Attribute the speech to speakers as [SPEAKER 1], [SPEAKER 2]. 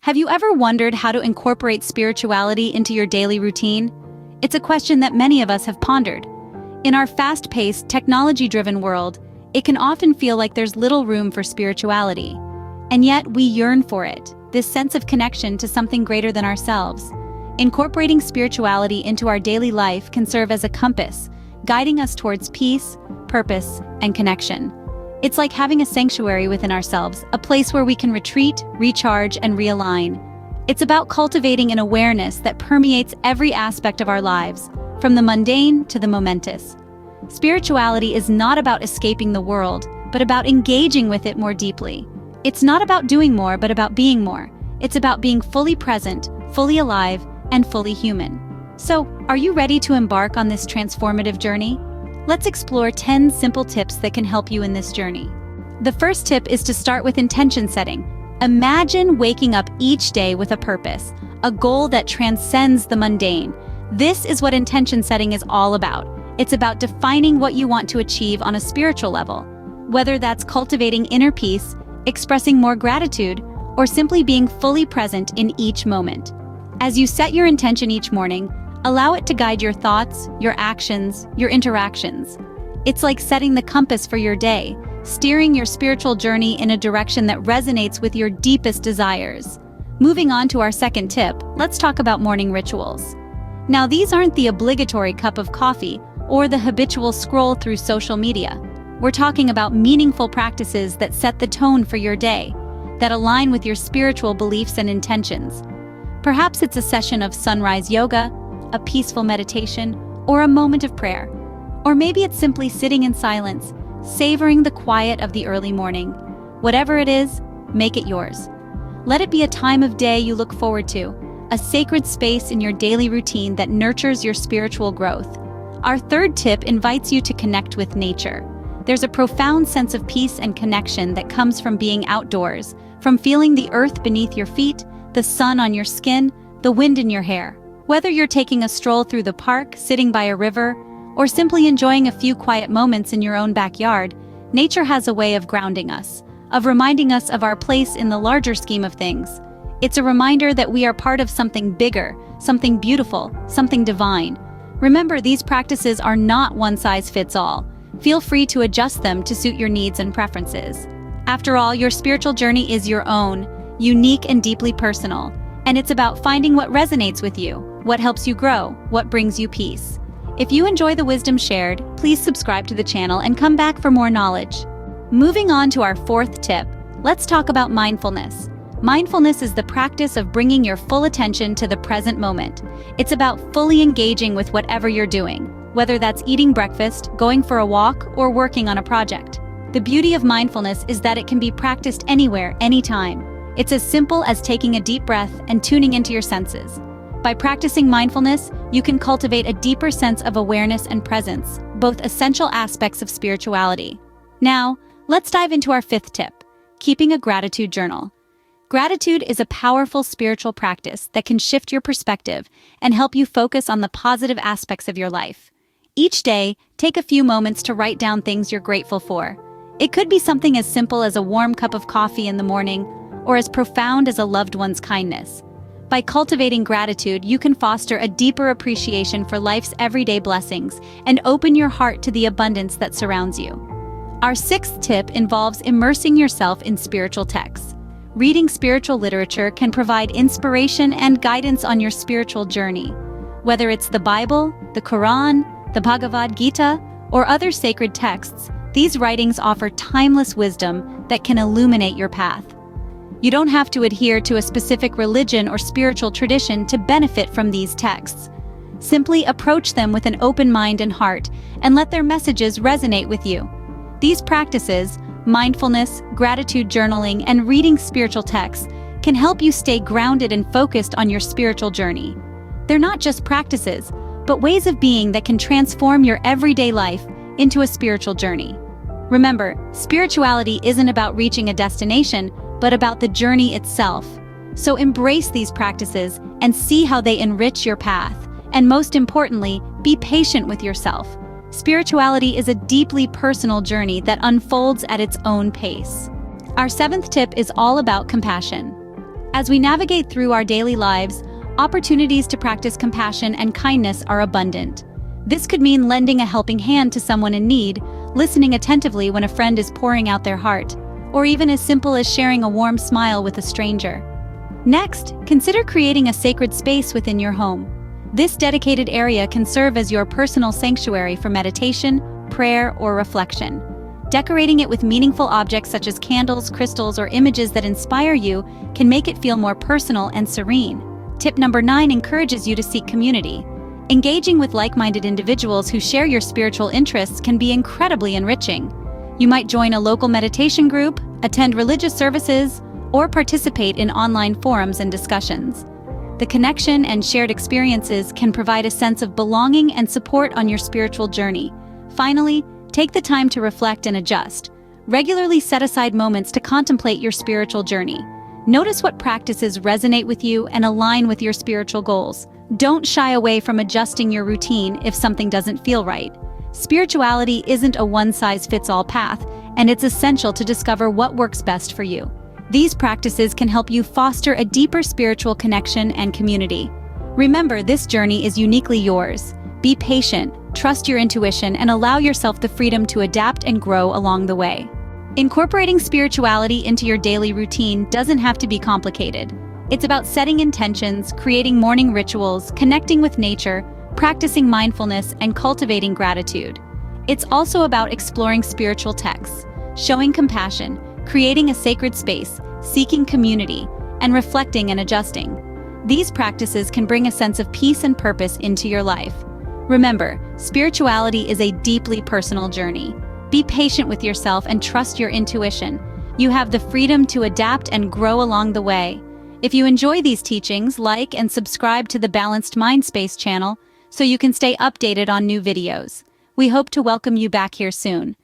[SPEAKER 1] Have you ever wondered how to incorporate spirituality into your daily routine? It's a question that many of us have pondered. In our fast-paced, technology-driven world, it can often feel like there's little room for spirituality. And yet, we yearn for it, this sense of connection to something greater than ourselves. Incorporating spirituality into our daily life can serve as a compass, guiding us towards peace, purpose, and connection. It's like having a sanctuary within ourselves, a place where we can retreat, recharge, and realign. It's about cultivating an awareness that permeates every aspect of our lives, from the mundane to the momentous. Spirituality is not about escaping the world, but about engaging with it more deeply. It's not about doing more, but about being more. It's about being fully present, fully alive, and fully human. So, are you ready to embark on this transformative journey? Let's explore 10 simple tips that can help you in this journey. The first tip is to start with intention setting. Imagine waking up each day with a purpose, a goal that transcends the mundane. This is what intention setting is all about. It's about defining what you want to achieve on a spiritual level, whether that's cultivating inner peace, expressing more gratitude, or simply being fully present in each moment. As you set your intention each morning, allow it to guide your thoughts, your actions, your interactions. It's like setting the compass for your day, steering your spiritual journey in a direction that resonates with your deepest desires. Moving on to our second tip, let's talk about morning rituals. Now, these aren't the obligatory cup of coffee or the habitual scroll through social media. We're talking about meaningful practices that set the tone for your day, that align with your spiritual beliefs and intentions. Perhaps it's a session of sunrise yoga, a peaceful meditation, or a moment of prayer. Or maybe it's simply sitting in silence, savoring the quiet of the early morning. Whatever it is, make it yours. Let it be a time of day you look forward to, a sacred space in your daily routine that nurtures your spiritual growth. Our third tip invites you to connect with nature. There's a profound sense of peace and connection that comes from being outdoors, from feeling the earth beneath your feet, the sun on your skin, the wind in your hair. Whether you're taking a stroll through the park, sitting by a river, or simply enjoying a few quiet moments in your own backyard, nature has a way of grounding us, of reminding us of our place in the larger scheme of things. It's a reminder that we are part of something bigger, something beautiful, something divine. Remember, these practices are not one size fits all. Feel free to adjust them to suit your needs and preferences. After all, your spiritual journey is your own, unique and deeply personal, and it's about finding what resonates with you, what helps you grow, what brings you peace. If you enjoy the wisdom shared, please subscribe to the channel and come back for more knowledge. Moving on to our fourth tip, let's talk about mindfulness. Mindfulness is the practice of bringing your full attention to the present moment. It's about fully engaging with whatever you're doing, whether that's eating breakfast, going for a walk, or working on a project. The beauty of mindfulness is that it can be practiced anywhere, anytime. It's as simple as taking a deep breath and tuning into your senses. By practicing mindfulness, you can cultivate a deeper sense of awareness and presence, both essential aspects of spirituality. Now, let's dive into our fifth tip, keeping a gratitude journal. Gratitude is a powerful spiritual practice that can shift your perspective and help you focus on the positive aspects of your life. Each day, take a few moments to write down things you're grateful for. It could be something as simple as a warm cup of coffee in the morning, or as profound as a loved one's kindness. By cultivating gratitude, you can foster a deeper appreciation for life's everyday blessings and open your heart to the abundance that surrounds you. Our sixth tip involves immersing yourself in spiritual texts. Reading spiritual literature can provide inspiration and guidance on your spiritual journey. Whether it's the Bible, the Quran, the Bhagavad Gita, or other sacred texts, these writings offer timeless wisdom that can illuminate your path. You don't have to adhere to a specific religion or spiritual tradition to benefit from these texts. Simply approach them with an open mind and heart, and let their messages resonate with you. These practices, mindfulness, gratitude journaling, and reading spiritual texts, can help you stay grounded and focused on your spiritual journey. They're not just practices, but ways of being that can transform your everyday life into a spiritual journey. Remember, spirituality isn't about reaching a destination, but about the journey itself. So embrace these practices and see how they enrich your path. And most importantly, be patient with yourself. Spirituality is a deeply personal journey that unfolds at its own pace. Our seventh tip is all about compassion. As we navigate through our daily lives, opportunities to practice compassion and kindness are abundant. This could mean lending a helping hand to someone in need, listening attentively when a friend is pouring out their heart, or even as simple as sharing a warm smile with a stranger. Next, consider creating a sacred space within your home. This dedicated area can serve as your personal sanctuary for meditation, prayer, or reflection. Decorating it with meaningful objects such as candles, crystals, or images that inspire you can make it feel more personal and serene. Tip number 9 encourages you to seek community. Engaging with like-minded individuals who share your spiritual interests can be incredibly enriching. You might join a local meditation group, attend religious services, or participate in online forums and discussions. The connection and shared experiences can provide a sense of belonging and support on your spiritual journey. Finally, take the time to reflect and adjust. Regularly set aside moments to contemplate your spiritual journey. Notice what practices resonate with you and align with your spiritual goals. Don't shy away from adjusting your routine if something doesn't feel right. Spirituality isn't a one-size-fits-all path, and it's essential to discover what works best for you. These practices can help you foster a deeper spiritual connection and community. Remember, this journey is uniquely yours. Be patient, trust your intuition, and allow yourself the freedom to adapt and grow along the way. Incorporating spirituality into your daily routine doesn't have to be complicated. It's about setting intentions, creating morning rituals, connecting with nature, practicing mindfulness, and cultivating gratitude. It's also about exploring spiritual texts, showing compassion, creating a sacred space, seeking community, and reflecting and adjusting. These practices can bring a sense of peace and purpose into your life. Remember, spirituality is a deeply personal journey. Be patient with yourself and trust your intuition. You have the freedom to adapt and grow along the way. If you enjoy these teachings, like and subscribe to the Balanced Mindspace channel so you can stay updated on new videos. We hope to welcome you back here soon.